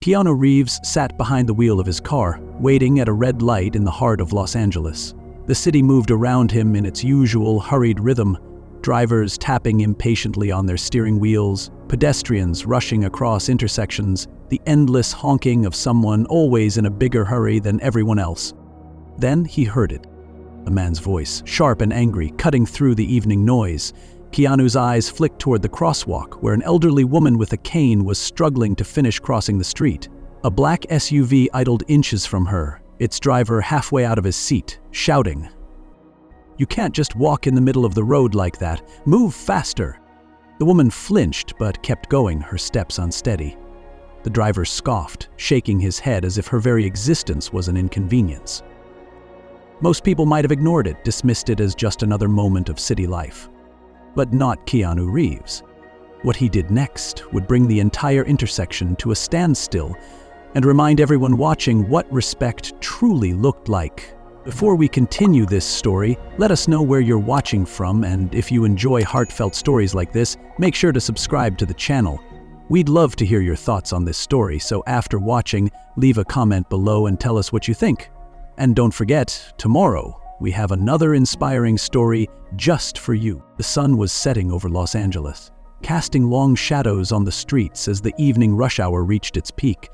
Keanu Reeves sat behind the wheel of his car, waiting at a red light in the heart of Los Angeles. The city moved around him in its usual hurried rhythm, drivers tapping impatiently on their steering wheels, pedestrians rushing across intersections, the endless honking of someone always in a bigger hurry than everyone else. Then he heard it. A man's voice, sharp and angry, cutting through the evening noise. Keanu's eyes flicked toward the crosswalk, where an elderly woman with a cane was struggling to finish crossing the street. A black SUV idled inches from her, its driver halfway out of his seat, shouting, "You can't just walk in the middle of the road like that. Move faster!" The woman flinched but kept going, her steps unsteady. The driver scoffed, shaking his head as if her very existence was an inconvenience. Most people might have ignored it, dismissed it as just another moment of city life. But not Keanu Reeves. What he did next would bring the entire intersection to a standstill and remind everyone watching what respect truly looked like. Before we continue this story, let us know where you're watching from, and if you enjoy heartfelt stories like this, make sure to subscribe to the channel. We'd love to hear your thoughts on this story, so after watching, leave a comment below and tell us what you think. And don't forget, tomorrow, we have another inspiring story just for you. The sun was setting over Los Angeles, casting long shadows on the streets as the evening rush hour reached its peak.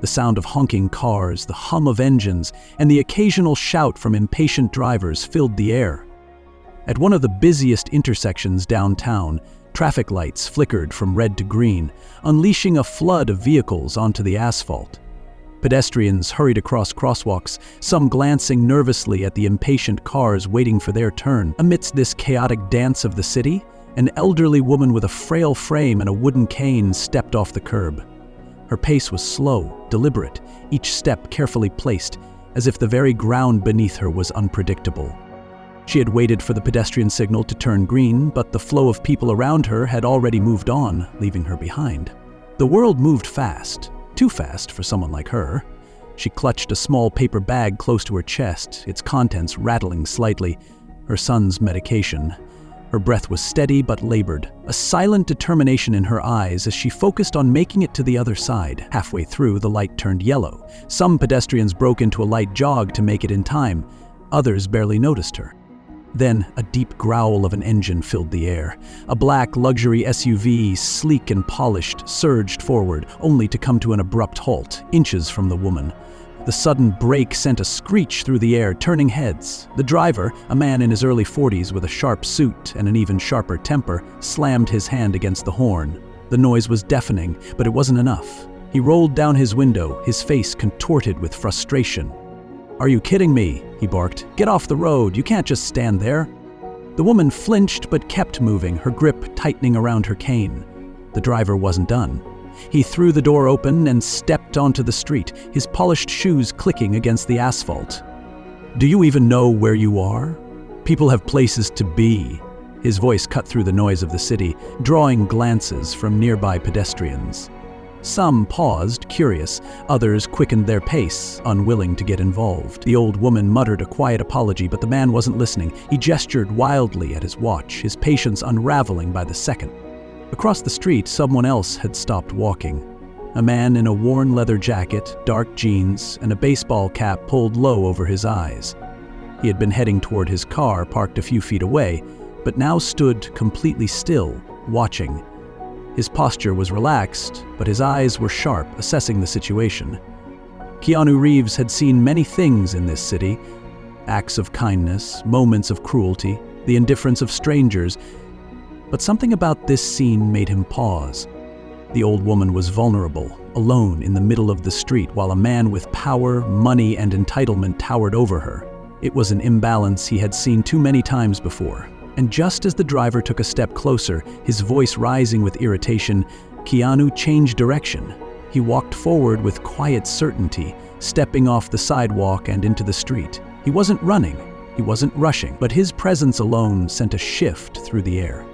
The sound of honking cars, the hum of engines, and the occasional shout from impatient drivers filled the air. At one of the busiest intersections downtown, traffic lights flickered from red to green, unleashing a flood of vehicles onto the asphalt. Pedestrians hurried across crosswalks, some glancing nervously at the impatient cars waiting for their turn. Amidst this chaotic dance of the city, an elderly woman with a frail frame and a wooden cane stepped off the curb. Her pace was slow, deliberate, each step carefully placed, as if the very ground beneath her was unpredictable. She had waited for the pedestrian signal to turn green, but the flow of people around her had already moved on, leaving her behind. The world moved fast. Too fast for someone like her. She clutched a small paper bag close to her chest, its contents rattling slightly. Her son's medication. Her breath was steady but labored, a silent determination in her eyes as she focused on making it to the other side. Halfway through, the light turned yellow. Some pedestrians broke into a light jog to make it in time. Others barely noticed her. Then, a deep growl of an engine filled the air. A black luxury SUV, sleek and polished, surged forward, only to come to an abrupt halt, inches from the woman. The sudden brake sent a screech through the air, turning heads. The driver, a man in his early 40s with a sharp suit and an even sharper temper, slammed his hand against the horn. The noise was deafening, but it wasn't enough. He rolled down his window, his face contorted with frustration. "Are you kidding me?" he barked. "Get off the road, you can't just stand there." The woman flinched but kept moving, her grip tightening around her cane. The driver wasn't done. He threw the door open and stepped onto the street, his polished shoes clicking against the asphalt. "Do you even know where you are? People have places to be." His voice cut through the noise of the city, drawing glances from nearby pedestrians. Some paused, curious. Others quickened their pace, unwilling to get involved. The old woman muttered a quiet apology, but the man wasn't listening. He gestured wildly at his watch, his patience unraveling by the second. Across the street, someone else had stopped walking. A man in a worn leather jacket, dark jeans, and a baseball cap pulled low over his eyes. He had been heading toward his car, parked a few feet away, but now stood completely still, watching. His posture was relaxed, but his eyes were sharp, assessing the situation. Keanu Reeves had seen many things in this city. Acts of kindness, moments of cruelty, the indifference of strangers. But something about this scene made him pause. The old woman was vulnerable, alone in the middle of the street, while a man with power, money, and entitlement towered over her. It was an imbalance he had seen too many times before. And just as the driver took a step closer, his voice rising with irritation, Keanu changed direction. He walked forward with quiet certainty, stepping off the sidewalk and into the street. He wasn't running, he wasn't rushing, but his presence alone sent a shift through the air.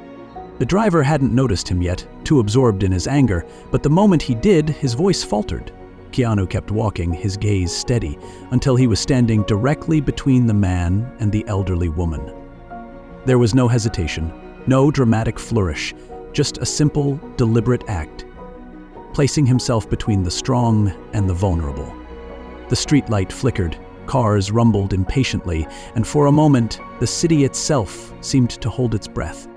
The driver hadn't noticed him yet, too absorbed in his anger, but the moment he did, his voice faltered. Keanu kept walking, his gaze steady, until he was standing directly between the man and the elderly woman. There was no hesitation, no dramatic flourish, just a simple, deliberate act. placing himself between the strong and the vulnerable. The streetlight flickered, cars rumbled impatiently, and for a moment, the city itself seemed to hold its breath.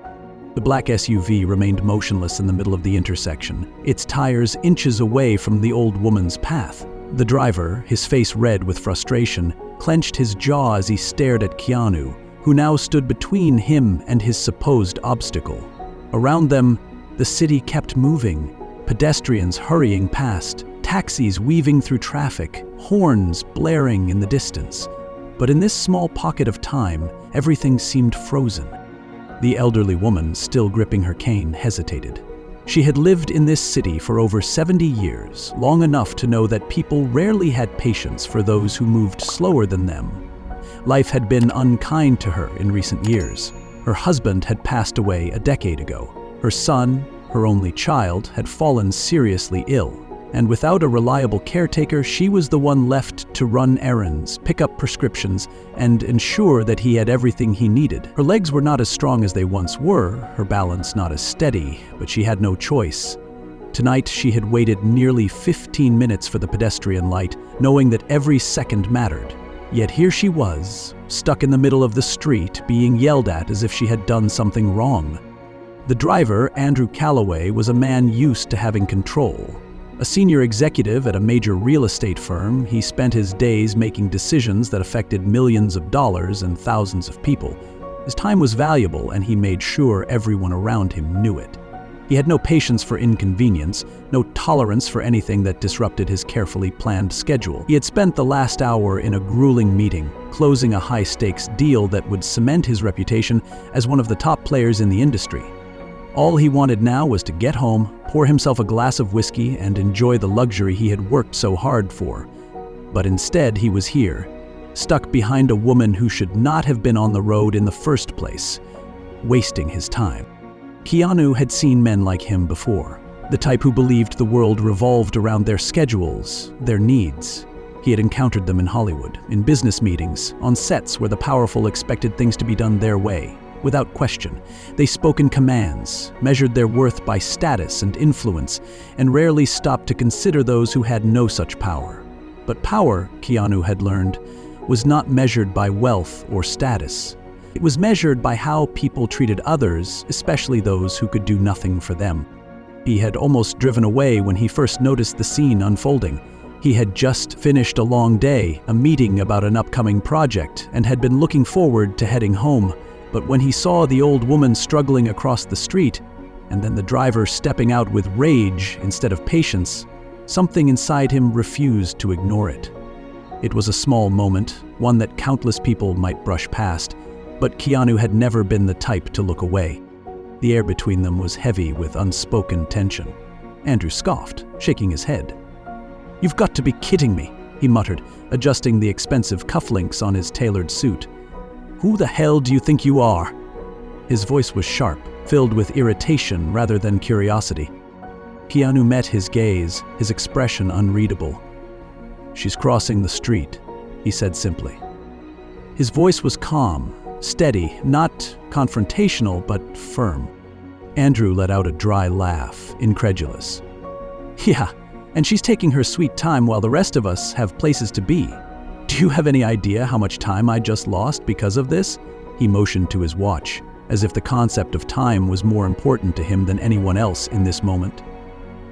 The black SUV remained motionless in the middle of the intersection, its tires inches away from the old woman's path. The driver, his face red with frustration, clenched his jaw as he stared at Keanu, who now stood between him and his supposed obstacle. Around them, the city kept moving, pedestrians hurrying past, taxis weaving through traffic, horns blaring in the distance. But in this small pocket of time, everything seemed frozen. The elderly woman, still gripping her cane, hesitated. She had lived in this city for over 70 years, long enough to know that people rarely had patience for those who moved slower than them. Life had been unkind to her in recent years. Her husband had passed away a decade ago. Her son, her only child, had fallen seriously ill. And without a reliable caretaker, she was the one left to run errands, pick up prescriptions, and ensure that he had everything he needed. Her legs were not as strong as they once were, her balance not as steady, but she had no choice. Tonight, she had waited nearly 15 minutes for the pedestrian light, knowing that every second mattered. Yet here she was, stuck in the middle of the street, being yelled at as if she had done something wrong. The driver, Andrew Calloway, was a man used to having control. A senior executive at a major real estate firm, he spent his days making decisions that affected millions of dollars and thousands of people. His time was valuable, and he made sure everyone around him knew it. He had no patience for inconvenience, no tolerance for anything that disrupted his carefully planned schedule. He had spent the last hour in a grueling meeting, closing a high-stakes deal that would cement his reputation as one of the top players in the industry. All he wanted now was to get home, pour himself a glass of whiskey, and enjoy the luxury he had worked so hard for. But instead, he was here, stuck behind a woman who should not have been on the road in the first place, wasting his time. Keanu had seen men like him before, the type who believed the world revolved around their schedules, their needs. He had encountered them in Hollywood, in business meetings, on sets where the powerful expected things to be done their way. Without question, they spoke in commands, measured their worth by status and influence, and rarely stopped to consider those who had no such power. But power, Keanu had learned, was not measured by wealth or status. It was measured by how people treated others, especially those who could do nothing for them. He had almost driven away when he first noticed the scene unfolding. He had just finished a long day, a meeting about an upcoming project, and had been looking forward to heading home. But when he saw the old woman struggling across the street, and then the driver stepping out with rage instead of patience, something inside him refused to ignore it. It was a small moment, one that countless people might brush past, but Keanu had never been the type to look away. The air between them was heavy with unspoken tension. Andrew scoffed, shaking his head. "You've got to be kidding me," he muttered, adjusting the expensive cufflinks on his tailored suit. "Who the hell do you think you are?" His voice was sharp, filled with irritation rather than curiosity. Keanu met his gaze, his expression unreadable. "She's crossing the street," he said simply. His voice was calm, steady, not confrontational, but firm. Andrew let out a dry laugh, incredulous. "Yeah, and she's taking her sweet time while the rest of us have places to be. Do you have any idea how much time I just lost because of this?" He motioned to his watch, as if the concept of time was more important to him than anyone else in this moment.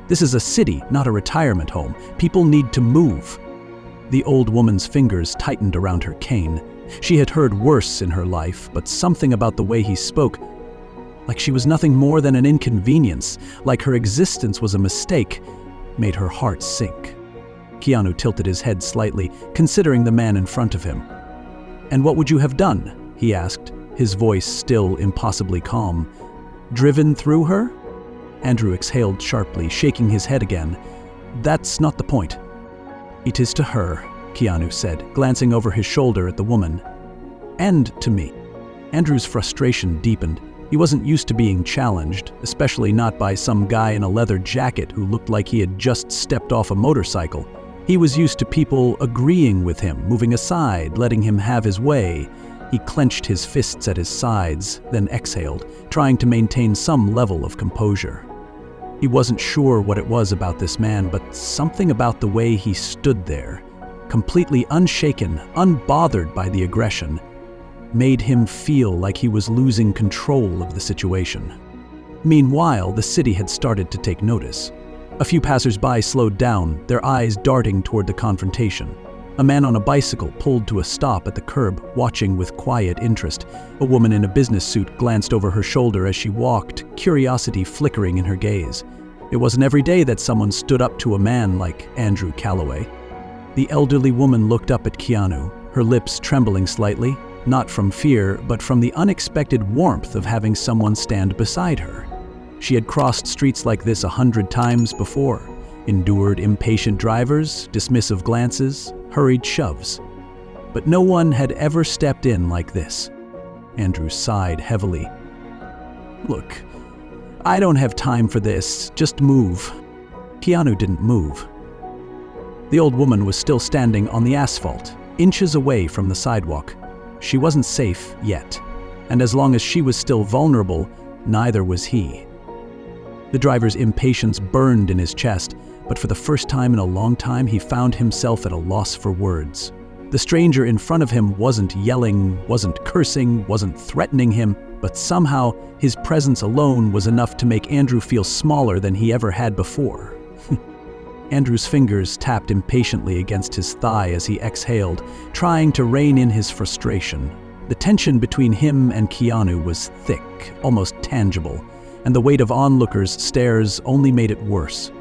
"This is a city, not a retirement home. People need to move." The old woman's fingers tightened around her cane. She had heard worse in her life, but something about the way he spoke, like she was nothing more than an inconvenience, like her existence was a mistake, made her heart sink. Keanu tilted his head slightly, considering the man in front of him. "And what would you have done?" he asked, his voice still impossibly calm. "Driven through her?" Andrew exhaled sharply, shaking his head again. "That's not the point." "It is to her," Keanu said, glancing over his shoulder at the woman. "And to me." Andrew's frustration deepened. He wasn't used to being challenged, especially not by some guy in a leather jacket who looked like he had just stepped off a motorcycle. He was used to people agreeing with him, moving aside, letting him have his way. He clenched his fists at his sides, then exhaled, trying to maintain some level of composure. He wasn't sure what it was about this man, but something about the way he stood there, completely unshaken, unbothered by the aggression, made him feel like he was losing control of the situation. Meanwhile, the city had started to take notice. A few passers-by slowed down, their eyes darting toward the confrontation. A man on a bicycle pulled to a stop at the curb, watching with quiet interest. A woman in a business suit glanced over her shoulder as she walked, curiosity flickering in her gaze. It wasn't every day that someone stood up to a man like Andrew Calloway. The elderly woman looked up at Keanu, her lips trembling slightly, not from fear, but from the unexpected warmth of having someone stand beside her. She had crossed streets like this 100 times before, endured impatient drivers, dismissive glances, hurried shoves. But no one had ever stepped in like this. Andrew sighed heavily. "Look, I don't have time for this, just move." Keanu didn't move. The old woman was still standing on the asphalt, inches away from the sidewalk. She wasn't safe yet, and as long as she was still vulnerable, neither was he. The driver's impatience burned in his chest, but for the first time in a long time, he found himself at a loss for words. The stranger in front of him wasn't yelling, wasn't cursing, wasn't threatening him, but somehow his presence alone was enough to make Andrew feel smaller than he ever had before. Andrew's fingers tapped impatiently against his thigh as he exhaled, trying to rein in his frustration. The tension between him and Keanu was thick, almost tangible, and the weight of onlookers' stares only made it worse.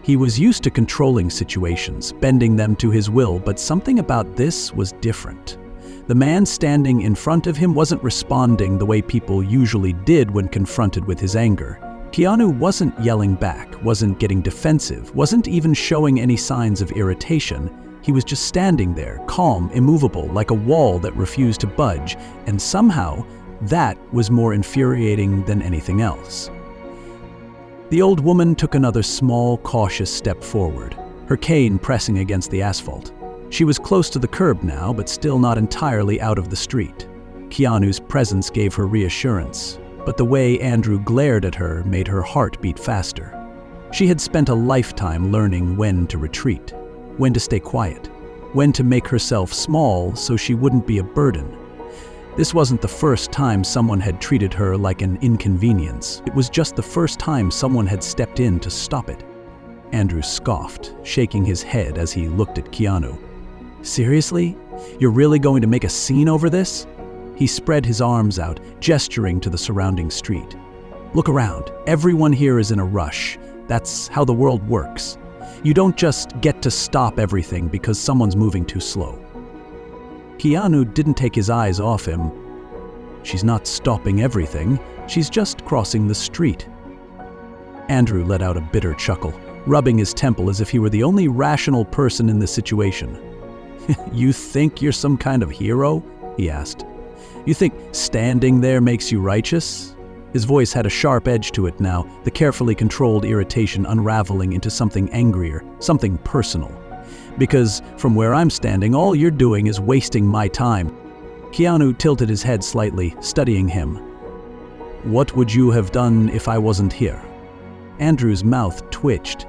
He was used to controlling situations, bending them to his will, but something about this was different. The man standing in front of him wasn't responding the way people usually did when confronted with his anger. Keanu wasn't yelling back, wasn't getting defensive, wasn't even showing any signs of irritation. He was just standing there, calm, immovable, like a wall that refused to budge, and somehow that was more infuriating than anything else. The old woman took another small, cautious step forward, her cane pressing against the asphalt. She was close to the curb now, but still not entirely out of the street. Keanu's presence gave her reassurance, but the way Andrew glared at her made her heart beat faster. She had spent a lifetime learning when to retreat, when to stay quiet, when to make herself small so she wouldn't be a burden. This wasn't the first time someone had treated her like an inconvenience. It was just the first time someone had stepped in to stop it. Andrew scoffed, shaking his head as he looked at Keanu. "Seriously? You're really going to make a scene over this?" He spread his arms out, gesturing to the surrounding street. "Look around. Everyone here is in a rush. That's how the world works. You don't just get to stop everything because someone's moving too slow." Keanu didn't take his eyes off him. "She's not stopping everything. She's just crossing the street." Andrew let out a bitter chuckle, rubbing his temple as if he were the only rational person in the situation. "You think you're some kind of hero?" he asked. "You think standing there makes you righteous?" His voice had a sharp edge to it now, the carefully controlled irritation unraveling into something angrier, something personal. "Because from where I'm standing, all you're doing is wasting my time." Keanu tilted his head slightly, studying him. "What would you have done if I wasn't here?" Andrew's mouth twitched.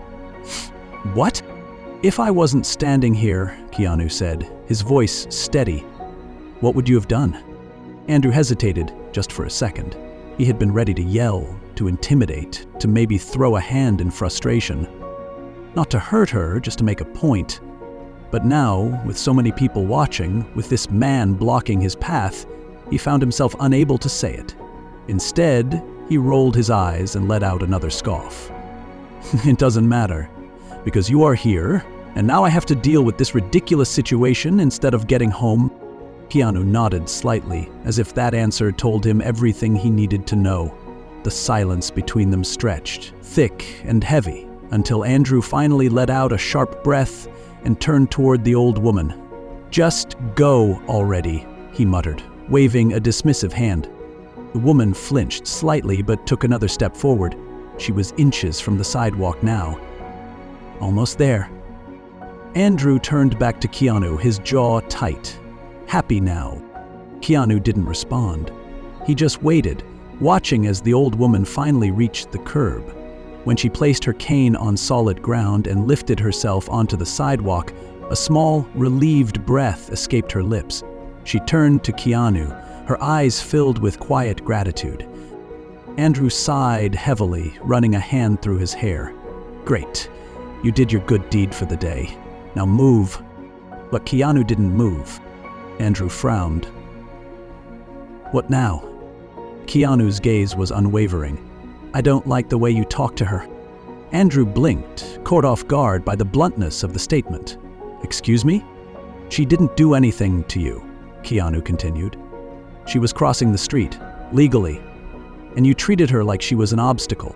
"What?" "If I wasn't standing here," Keanu said, his voice steady, "what would you have done?" Andrew hesitated, just for a second. He had been ready to yell, to intimidate, to maybe throw a hand in frustration. Not to hurt her, just to make a point. But now, with so many people watching, with this man blocking his path, he found himself unable to say it. Instead, he rolled his eyes and let out another scoff. "It doesn't matter, because you are here, and now I have to deal with this ridiculous situation instead of getting home." Keanu nodded slightly, as if that answer told him everything he needed to know. The silence between them stretched, thick and heavy, until Andrew finally let out a sharp breath and turned toward the old woman. "Just go already," he muttered, waving a dismissive hand. The woman flinched slightly but took another step forward. She was inches from the sidewalk now. Almost there. Andrew turned back to Keanu, his jaw tight. Happy now. Keanu didn't respond. He just waited, watching as the old woman finally reached the curb. When she placed her cane on solid ground and lifted herself onto the sidewalk, a small, relieved breath escaped her lips. She turned to Keanu, her eyes filled with quiet gratitude. Andrew sighed heavily, running a hand through his hair. "Great. You did your good deed for the day. Now move." But Keanu didn't move. Andrew frowned. "What now?" Keanu's gaze was unwavering. "I don't like the way you talk to her." Andrew blinked, caught off guard by the bluntness of the statement. "Excuse me?" "She didn't do anything to you," Keanu continued. "She was crossing the street, legally, and you treated her like she was an obstacle."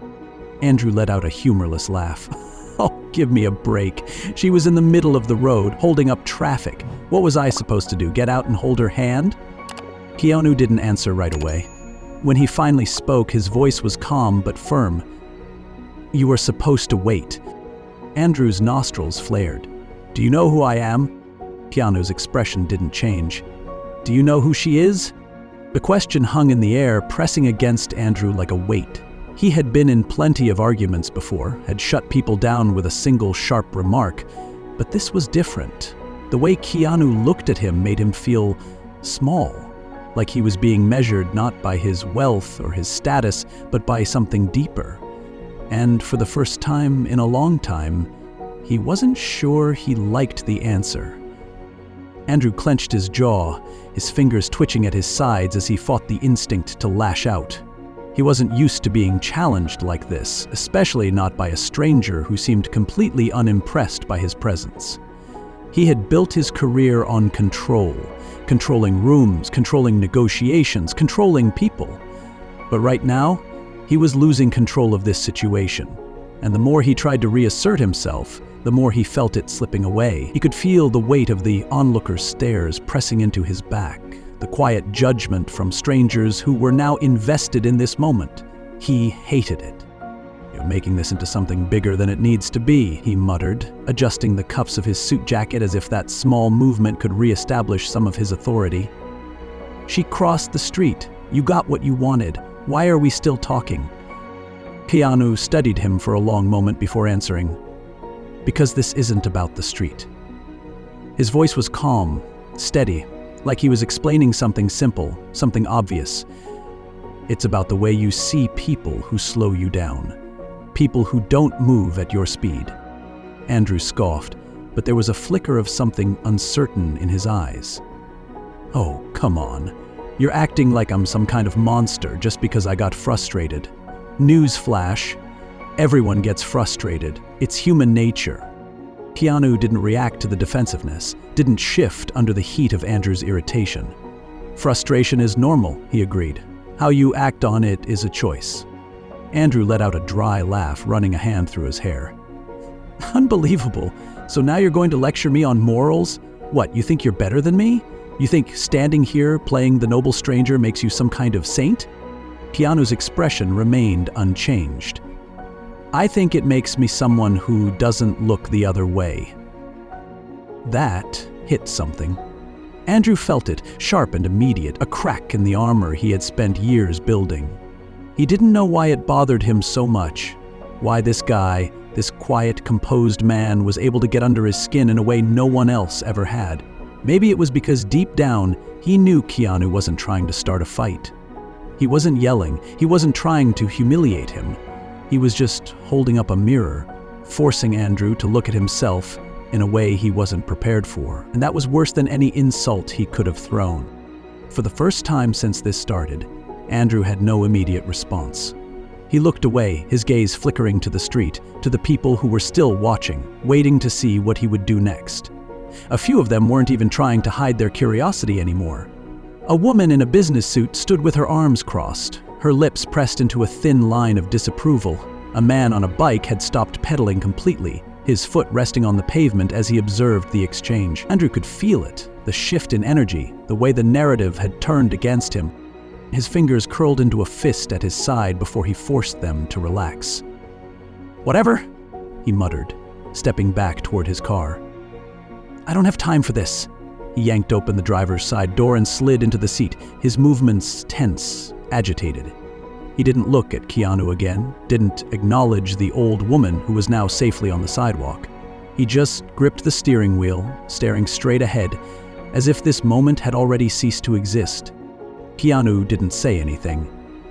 Andrew let out a humorless laugh. "Oh, give me a break. She was in the middle of the road, holding up traffic. What was I supposed to do, get out and hold her hand?" Keanu didn't answer right away. When he finally spoke, his voice was calm but firm. "You were supposed to wait." Andrew's nostrils flared. "Do you know who I am?" Keanu's expression didn't change. "Do you know who she is?" The question hung in the air, pressing against Andrew like a weight. He had been in plenty of arguments before, had shut people down with a single sharp remark, but this was different. The way Keanu looked at him made him feel small, like he was being measured not by his wealth or his status, but by something deeper. And for the first time in a long time, he wasn't sure he liked the answer. Andrew clenched his jaw, his fingers twitching at his sides as he fought the instinct to lash out. He wasn't used to being challenged like this, especially not by a stranger who seemed completely unimpressed by his presence. He had built his career on control, controlling rooms, controlling negotiations, controlling people. But right now, he was losing control of this situation. And the more he tried to reassert himself, the more he felt it slipping away. He could feel the weight of the onlooker's stares pressing into his back, the quiet judgment from strangers who were now invested in this moment. He hated it. "You're making this into something bigger than it needs to be," he muttered, adjusting the cuffs of his suit jacket as if that small movement could reestablish some of his authority. "She crossed the street. You got what you wanted. Why are we still talking?" Keanu studied him for a long moment before answering. "Because this isn't about the street." His voice was calm, steady, like he was explaining something simple, something obvious. "It's about the way you see people who slow you down. People who don't move at your speed." Andrew scoffed, but there was a flicker of something uncertain in his eyes. "Oh, come on. You're acting like I'm some kind of monster just because I got frustrated. Newsflash, everyone gets frustrated. It's human nature." Keanu didn't react to the defensiveness, didn't shift under the heat of Andrew's irritation. "Frustration is normal," he agreed. "How you act on it is a choice." Andrew let out a dry laugh, running a hand through his hair. "Unbelievable. So now you're going to lecture me on morals? What, you think you're better than me? You think standing here playing the noble stranger makes you some kind of saint?" Keanu's expression remained unchanged. "I think it makes me someone who doesn't look the other way." That hit something. Andrew felt it, sharp and immediate, a crack in the armor he had spent years building. He didn't know why it bothered him so much, why this guy, this quiet, composed man, was able to get under his skin in a way no one else ever had. Maybe it was because deep down, he knew Keanu wasn't trying to start a fight. He wasn't yelling, he wasn't trying to humiliate him. He was just holding up a mirror, forcing Andrew to look at himself in a way he wasn't prepared for, and that was worse than any insult he could have thrown. For the first time since this started, Andrew had no immediate response. He looked away, his gaze flickering to the street, to the people who were still watching, waiting to see what he would do next. A few of them weren't even trying to hide their curiosity anymore. A woman in a business suit stood with her arms crossed, her lips pressed into a thin line of disapproval. A man on a bike had stopped pedaling completely, his foot resting on the pavement as he observed the exchange. Andrew could feel it, the shift in energy, the way the narrative had turned against him. His fingers curled into a fist at his side before he forced them to relax. "Whatever," he muttered, stepping back toward his car. "I don't have time for this." He yanked open the driver's side door and slid into the seat, his movements tense, agitated. He didn't look at Keanu again, didn't acknowledge the old woman who was now safely on the sidewalk. He just gripped the steering wheel, staring straight ahead, as if this moment had already ceased to exist. Keanu didn't say anything.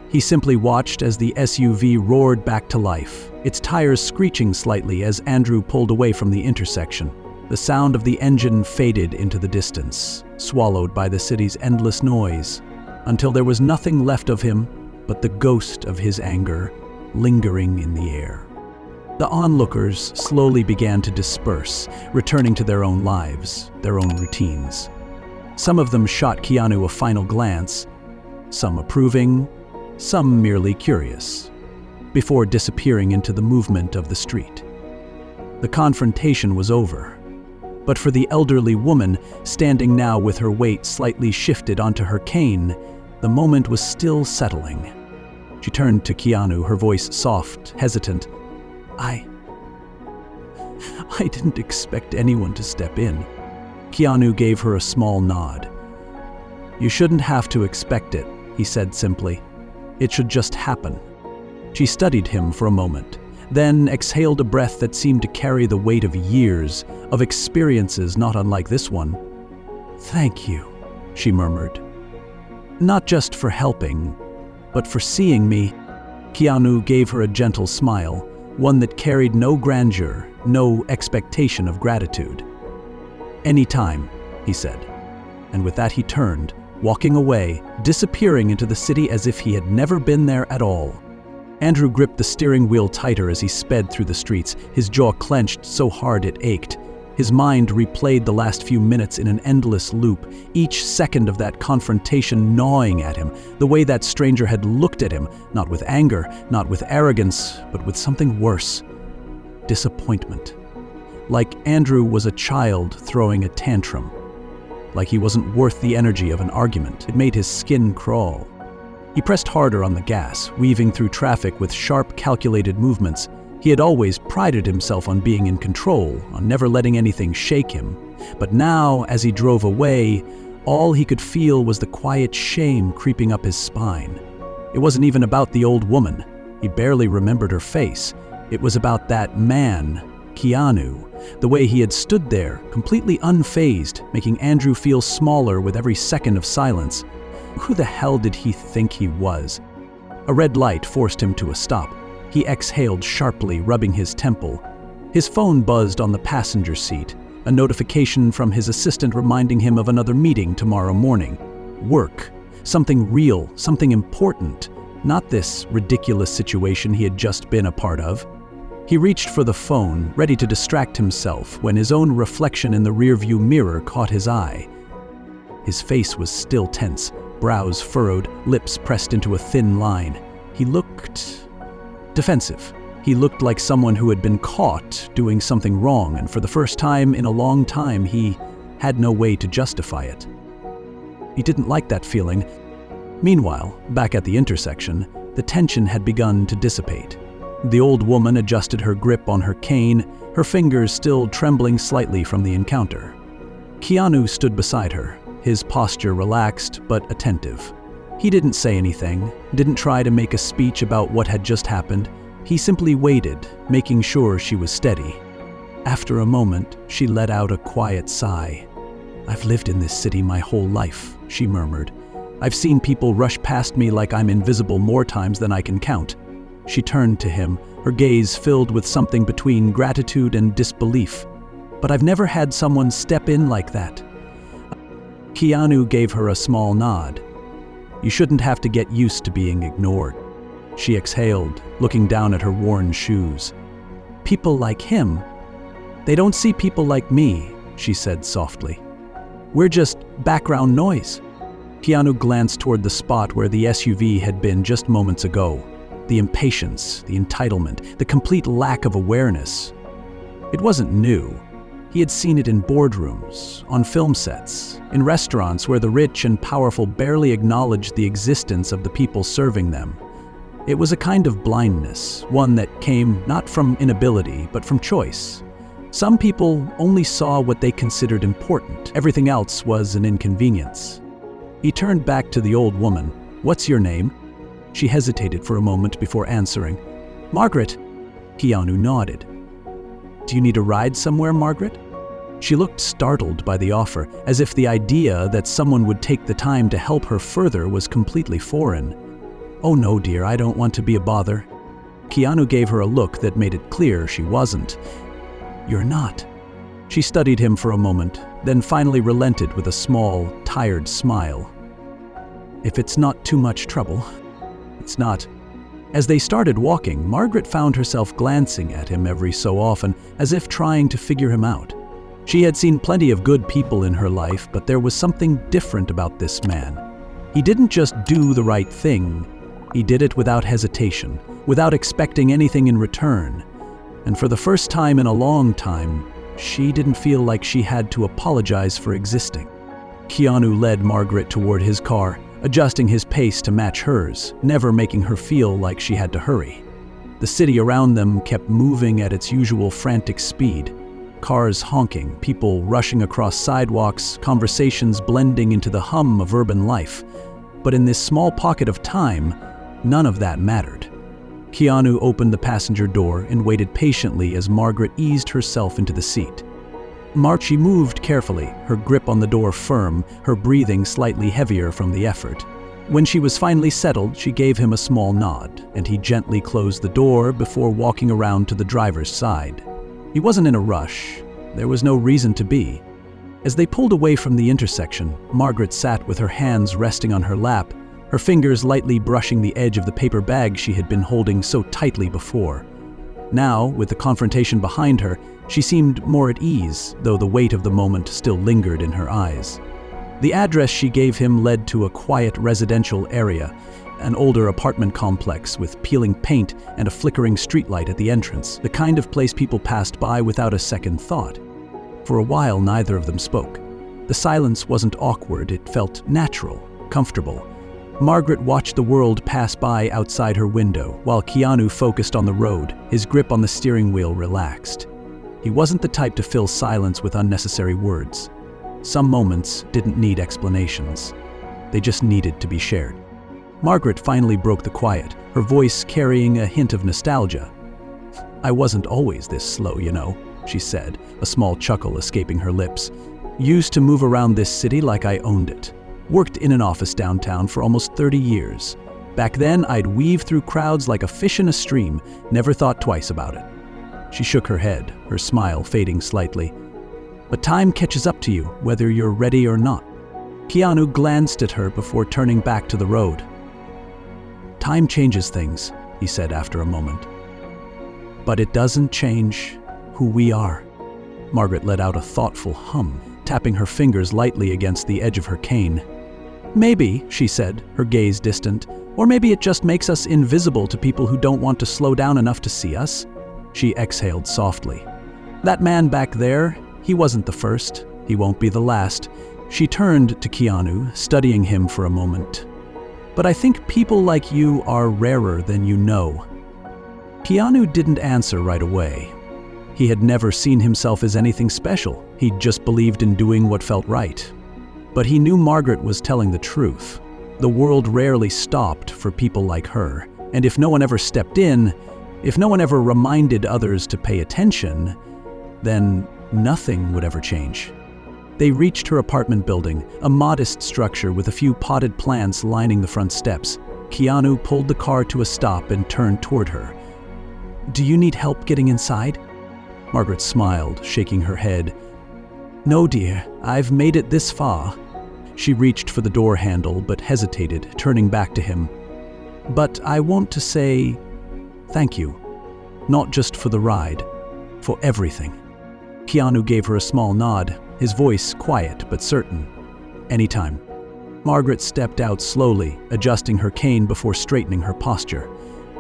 He simply watched as the SUV roared back to life, its tires screeching slightly as Andrew pulled away from the intersection. The sound of the engine faded into the distance, swallowed by the city's endless noise, until there was nothing left of him but the ghost of his anger lingering in the air. The onlookers slowly began to disperse, returning to their own lives, their own routines. Some of them shot Keanu a final glance, some approving, some merely curious, before disappearing into the movement of the street. The confrontation was over, but for the elderly woman, standing now with her weight slightly shifted onto her cane, the moment was still settling. She turned to Keanu, her voice soft, hesitant. I didn't expect anyone to step in. Keanu gave her a small nod. You shouldn't have to expect it, he said simply. It should just happen. She studied him for a moment, then exhaled a breath that seemed to carry the weight of years, of experiences not unlike this one. Thank you, she murmured. Not just for helping, but for seeing me. Keanu gave her a gentle smile, one that carried no grandeur, no expectation of gratitude. Anytime, he said. And with that he turned, walking away, disappearing into the city as if he had never been there at all. Andrew gripped the steering wheel tighter as he sped through the streets, his jaw clenched so hard it ached. His mind replayed the last few minutes in an endless loop, each second of that confrontation gnawing at him, the way that stranger had looked at him, not with anger, not with arrogance, but with something worse. Disappointment. Like Andrew was a child throwing a tantrum. Like he wasn't worth the energy of an argument. It made his skin crawl. He pressed harder on the gas, weaving through traffic with sharp, calculated movements. He had always prided himself on being in control, on never letting anything shake him. But now, as he drove away, all he could feel was the quiet shame creeping up his spine. It wasn't even about the old woman. He barely remembered her face. It was about that man, Keanu, the way he had stood there, completely unfazed, making Andrew feel smaller with every second of silence. Who the hell did he think he was? A red light forced him to a stop. He exhaled sharply, rubbing his temple. His phone buzzed on the passenger seat, a notification from his assistant reminding him of another meeting tomorrow morning. Work. Something real, something important. Not this ridiculous situation he had just been a part of. He reached for the phone, ready to distract himself, when his own reflection in the rearview mirror caught his eye. His face was still tense, brows furrowed, lips pressed into a thin line. He looked defensive. He looked like someone who had been caught doing something wrong, and for the first time in a long time, he had no way to justify it. He didn't like that feeling. Meanwhile, back at the intersection, the tension had begun to dissipate. The old woman adjusted her grip on her cane, her fingers still trembling slightly from the encounter. Keanu stood beside her, his posture relaxed but attentive. He didn't say anything, didn't try to make a speech about what had just happened. He simply waited, making sure she was steady. After a moment, she let out a quiet sigh. I've lived in this city my whole life, she murmured. I've seen people rush past me like I'm invisible more times than I can count. She turned to him, her gaze filled with something between gratitude and disbelief. But I've never had someone step in like that. Keanu gave her a small nod. You shouldn't have to get used to being ignored. She exhaled, looking down at her worn shoes. People like him. They don't see people like me, she said softly. We're just background noise. Keanu glanced toward the spot where the SUV had been just moments ago. The impatience, the entitlement, the complete lack of awareness. It wasn't new. He had seen it in boardrooms, on film sets, in restaurants where the rich and powerful barely acknowledged the existence of the people serving them. It was a kind of blindness, one that came not from inability, but from choice. Some people only saw what they considered important. Everything else was an inconvenience. He turned back to the old woman. What's your name? She hesitated for a moment before answering. "Margaret." Keanu nodded. "Do you need a ride somewhere, Margaret?" She looked startled by the offer, as if the idea that someone would take the time to help her further was completely foreign. "Oh no, dear, I don't want to be a bother." Keanu gave her a look that made it clear she wasn't. "You're not." She studied him for a moment, then finally relented with a small, tired smile. "If it's not too much trouble." "It's not." As they started walking, Margaret found herself glancing at him every so often, as if trying to figure him out. She had seen plenty of good people in her life, but there was something different about this man. He didn't just do the right thing, he did it without hesitation, without expecting anything in return. And for the first time in a long time, she didn't feel like she had to apologize for existing. Keanu led Margaret toward his car, adjusting his pace to match hers, never making her feel like she had to hurry. The city around them kept moving at its usual frantic speed. Cars honking, people rushing across sidewalks, conversations blending into the hum of urban life. But in this small pocket of time, none of that mattered. Keanu opened the passenger door and waited patiently as Margaret eased herself into the seat. She moved carefully, her grip on the door firm, her breathing slightly heavier from the effort. When she was finally settled, she gave him a small nod, and he gently closed the door before walking around to the driver's side. He wasn't in a rush. There was no reason to be. As they pulled away from the intersection, Margaret sat with her hands resting on her lap, her fingers lightly brushing the edge of the paper bag she had been holding so tightly before. Now, with the confrontation behind her, she seemed more at ease, though the weight of the moment still lingered in her eyes. The address she gave him led to a quiet residential area, an older apartment complex with peeling paint and a flickering streetlight at the entrance, the kind of place people passed by without a second thought. For a while, neither of them spoke. The silence wasn't awkward, it felt natural, comfortable. Margaret watched the world pass by outside her window, while Keanu focused on the road, his grip on the steering wheel relaxed. He wasn't the type to fill silence with unnecessary words. Some moments didn't need explanations. They just needed to be shared. Margaret finally broke the quiet, her voice carrying a hint of nostalgia. "I wasn't always this slow, you know," she said, a small chuckle escaping her lips. "Used to move around this city like I owned it. Worked in an office downtown for almost 30 years. Back then, I'd weave through crowds like a fish in a stream, never thought twice about it." She shook her head, her smile fading slightly. "But time catches up to you, whether you're ready or not." Keanu glanced at her before turning back to the road. "Time changes things," he said after a moment. "But it doesn't change who we are." Margaret let out a thoughtful hum, tapping her fingers lightly against the edge of her cane. "Maybe," she said, her gaze distant, "or maybe it just makes us invisible to people who don't want to slow down enough to see us." She exhaled softly. "That man back there, he wasn't the first. He won't be the last." She turned to Keanu, studying him for a moment. "But I think people like you are rarer than you know." Keanu didn't answer right away. He had never seen himself as anything special. He'd just believed in doing what felt right. But he knew Margaret was telling the truth. The world rarely stopped for people like her, and if no one ever stepped in, if no one ever reminded others to pay attention, then nothing would ever change. They reached her apartment building, a modest structure with a few potted plants lining the front steps. Keanu pulled the car to a stop and turned toward her. "Do you need help getting inside?" Margaret smiled, shaking her head. "No, dear, I've made it this far." She reached for the door handle but hesitated, turning back to him. "But I want to say thank you. Not just for the ride, for everything." Keanu gave her a small nod, his voice quiet but certain. "Anytime." Margaret stepped out slowly, adjusting her cane before straightening her posture.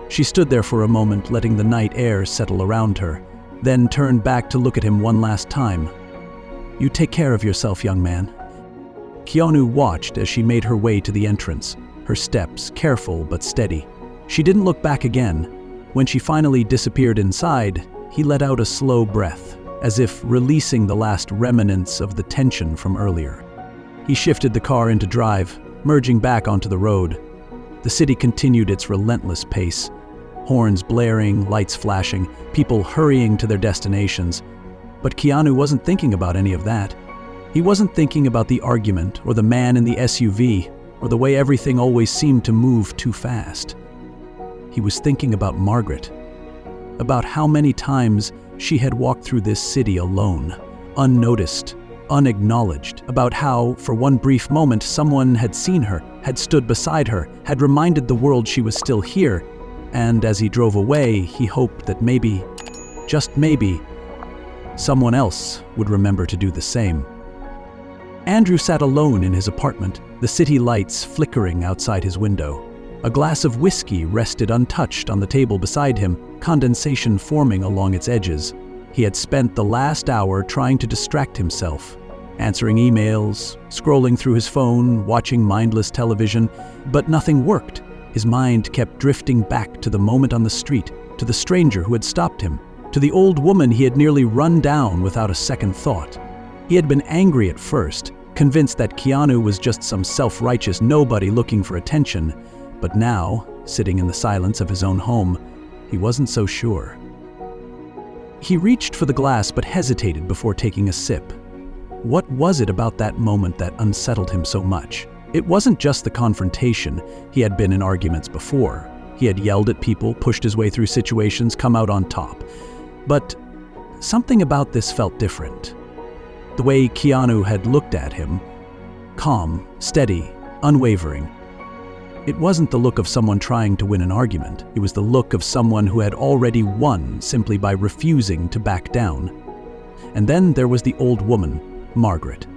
She stood there for a moment, letting the night air settle around her, then turned back to look at him one last time. "You take care of yourself, young man." Keanu watched as she made her way to the entrance, her steps careful but steady. She didn't look back again. When she finally disappeared inside, he let out a slow breath, as if releasing the last remnants of the tension from earlier. He shifted the car into drive, merging back onto the road. The city continued its relentless pace. Horns blaring, lights flashing, people hurrying to their destinations. But Keanu wasn't thinking about any of that. He wasn't thinking about the argument, or the man in the SUV, or the way everything always seemed to move too fast. He was thinking about Margaret. About how many times she had walked through this city alone, unnoticed, unacknowledged. About how, for one brief moment, someone had seen her, had stood beside her, had reminded the world she was still here. And as he drove away, he hoped that maybe, just maybe, someone else would remember to do the same. Andrew sat alone in his apartment, the city lights flickering outside his window. A glass of whiskey rested untouched on the table beside him, condensation forming along its edges. He had spent the last hour trying to distract himself, answering emails, scrolling through his phone, watching mindless television, but nothing worked. His mind kept drifting back to the moment on the street, to the stranger who had stopped him, to the old woman he had nearly run down without a second thought. He had been angry at first, convinced that Keanu was just some self-righteous nobody looking for attention. But now, sitting in the silence of his own home, he wasn't so sure. He reached for the glass but hesitated before taking a sip. What was it about that moment that unsettled him so much? It wasn't just the confrontation. He had been in arguments before. He had yelled at people, pushed his way through situations, come out on top. But something about this felt different. The way Keanu had looked at him, calm, steady, unwavering. It wasn't the look of someone trying to win an argument. It was the look of someone who had already won simply by refusing to back down. And then there was the old woman, Margaret.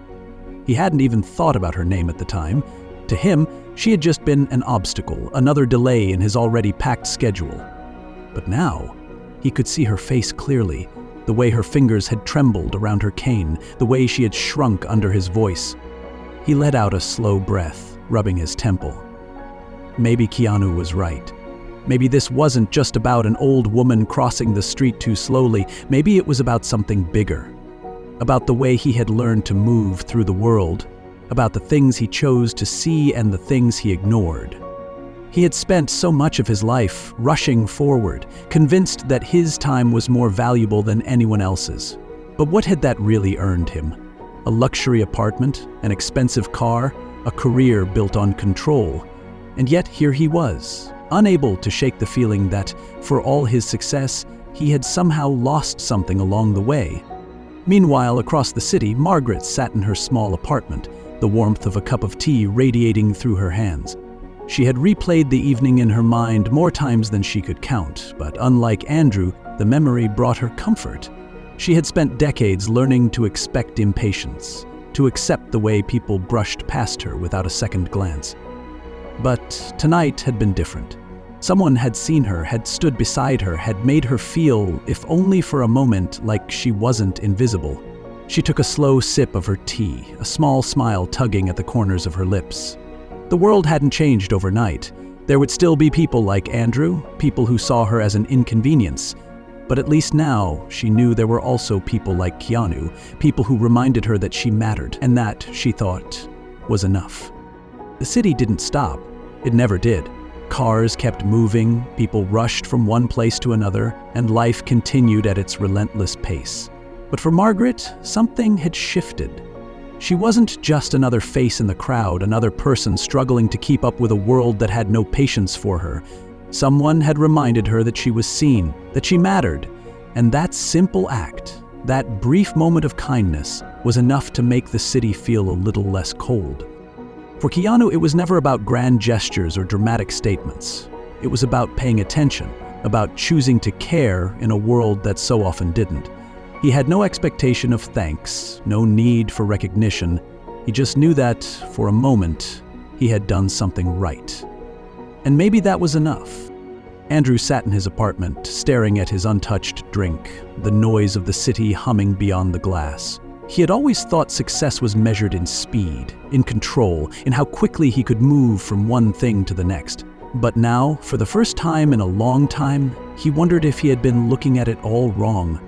He hadn't even thought about her name at the time. To him, she had just been an obstacle, another delay in his already packed schedule. But now, he could see her face clearly, the way her fingers had trembled around her cane, the way she had shrunk under his voice. He let out a slow breath, rubbing his temple. Maybe Keanu was right. Maybe this wasn't just about an old woman crossing the street too slowly. Maybe it was about something bigger. About the way he had learned to move through the world. About the things he chose to see and the things he ignored. He had spent so much of his life rushing forward, convinced that his time was more valuable than anyone else's. But what had that really earned him? A luxury apartment, an expensive car, a career built on control. And yet here he was, unable to shake the feeling that, for all his success, he had somehow lost something along the way. Meanwhile, across the city, Margaret sat in her small apartment, the warmth of a cup of tea radiating through her hands. She had replayed the evening in her mind more times than she could count, but unlike Andrew, the memory brought her comfort. She had spent decades learning to expect impatience, to accept the way people brushed past her without a second glance. But tonight had been different. Someone had seen her, had stood beside her, had made her feel, if only for a moment, like she wasn't invisible. She took a slow sip of her tea, a small smile tugging at the corners of her lips. The world hadn't changed overnight. There would still be people like Andrew, people who saw her as an inconvenience. But at least now, she knew there were also people like Keanu, people who reminded her that she mattered, and that, she thought, was enough. The city didn't stop. It never did. Cars kept moving, people rushed from one place to another, and life continued at its relentless pace. But for Margaret, something had shifted. She wasn't just another face in the crowd, another person struggling to keep up with a world that had no patience for her. Someone had reminded her that she was seen, that she mattered, and that simple act, that brief moment of kindness, was enough to make the city feel a little less cold. For Keanu, it was never about grand gestures or dramatic statements. It was about paying attention, about choosing to care in a world that so often didn't. He had no expectation of thanks, no need for recognition. He just knew that, for a moment, he had done something right. And maybe that was enough. Andrew sat in his apartment, staring at his untouched drink, the noise of the city humming beyond the glass. He had always thought success was measured in speed, in control, in how quickly he could move from one thing to the next. But now, for the first time in a long time, he wondered if he had been looking at it all wrong.